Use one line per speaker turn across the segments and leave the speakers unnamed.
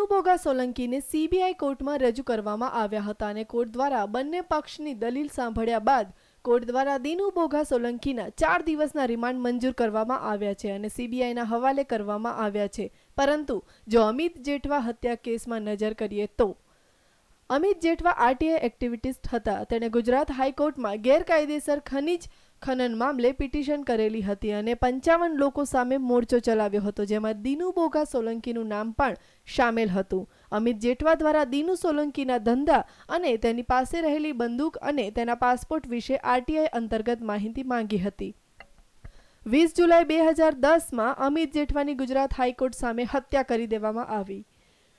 Dinu બોગા સોલંકીને CBI કોર્ટમાં રજૂ કરવામાં આવ્યા હતા અને કોર્ટ દ્વારા બંને પક્ષની દલીલ સાંભળ્યા બાદ કોર્ટ દ્વારા દિનુ બોગા સોલંકીના 4 દિવસના રિમાન્ડ મંજૂર કરવામાં આવ્યા છે અને સીબીઆઈના હવાલે કરવામાં આવ્યા છે. પરંતુ જો અમિત જેઠવા હત્યા કેસમાં નજર કરીએ તો અમિત જેઠવા આરટીઆઈ એક્ટિવિસ્ટ હતા. તેણે ગુજરાત હાઈકોર્ટમાં ગેરકાયદેસર ખનીજ ખનન મામલે પિટિશન કરેલી હતી અને 55 લોકો સામે મોરચો ચલાવ્યો હતો, જેમાં દિનુ બોગા સોલંકીનું નામ પણ સામેલ હતું. અમિત જેઠવા દ્વારા દિનુ સોલંકીના ધંધા અને તેની પાસે રહેલી બંદૂક અને તેના પાસપોર્ટ વિશે આરટીઆઈ અંતર્ગત માહિતી માંગી હતી. 20 જુલાઈ 2010માં અમિત જેઠવાની ગુજરાત હાઈકોર્ટ સામે હત્યા કરી દેવામાં આવી.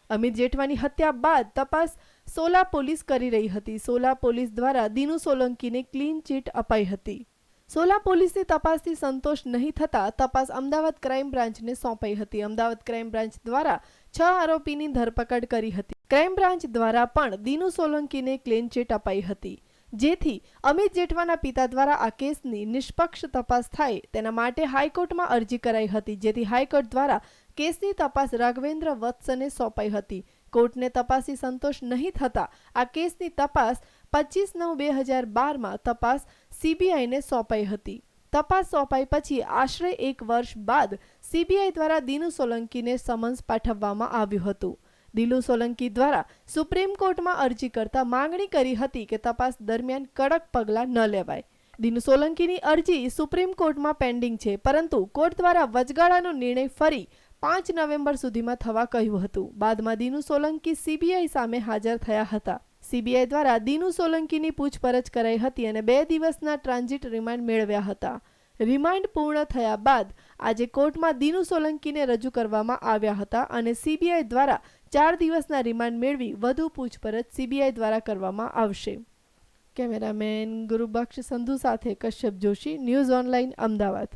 અમિત જેઠવાની હત્યા બાદ તપાસ સોલા પોલીસ કરી રહી હતી. સોલા પોલીસ દ્વારા દિનુ સોલંકીને ક્લીન ચીટ અપાઈ હતી. સોલા પોલીસની તપાસથી સંતોષ નહીં થતા તપાસ અમદાવાદ ક્રાઇમ બ્રાન્ચને સોંપાઈ હતી. અમદાવાદ ક્રાઇમ બ્રાન્ચ દ્વારા 6 આરોપીની ધરપકડ કરી હતી. ક્રાઇમ બ્રાન્ચ દ્વારા પણ દિનુ સોલંકીને ક્લીન ચીટ અપાઈ હતી, જેથી અમિત જેઠવાના પિતા દ્વારા આ કેસની નિષ્પક્ષ તપાસ થાય તેના માટે હાઈકોર્ટમાં અરજી કરાઈ હતી, જેથી હાઈકોર્ટ દ્વારા કેસની તપાસ રાઘવેન્દ્ર વત્સને સોંપાઈ હતી. કોર્ટને તપાસથી સંતોષ નહીં થતા આ કેસની તપાસ 25/9/2012માં તપાસ સીબીઆઈને સોંપાઈ હતી. તપાસ સોંપાઈ પછી આશરે 1 વર્ષ બાદ સીબીઆઈ દ્વારા દિનુ સોલંકીને સમન્સ પાઠવવામાં આવ્યું હતું. દિનુ સોલંકી દ્વારા સુપ્રીમ કોર્ટમાં અરજી કરતા માંગણી કરી હતી કે તપાસ દરમિયાન કડક પગલાં ન લેવાય. દિનુ સોલંકીની અરજી સુપ્રીમ કોર્ટમાં પેન્ડિંગ છે, પરંતુ કોર્ટ દ્વારા વચગાળાનો નિર્ણય ફરી 5 નવેમ્બર સુધીમાં થવા કહ્યું હતું. બાદમાં દિનુ સોલંકી સીબીઆઈ સામે હાજર થયા હતા. સીબીઆઈ દ્વારા દિનુ સોલંકીની પૂછપરછ કરાઈ હતી અને 2 દિવસના ટ્રાન્ઝિટ રિમાન્ડ મેળવ્યા હતા. રિમાન્ડ પૂર્ણ થયા બાદ આજે કોર્ટમાં દિનુ સોલંકીને રજૂ કરવામાં આવ્યા હતા અને સીબીઆઈ દ્વારા 4 દિવસના રિમાન્ડ મેળવી વધુ પૂછપરછ સીબીઆઈ દ્વારા કરવામાં આવશે. કેમેરામેન ગુરુબક્ષ સંધુ સાથે કશ્યપ જોશી, ન્યૂઝ ઓનલાઈન, અમદાવાદ.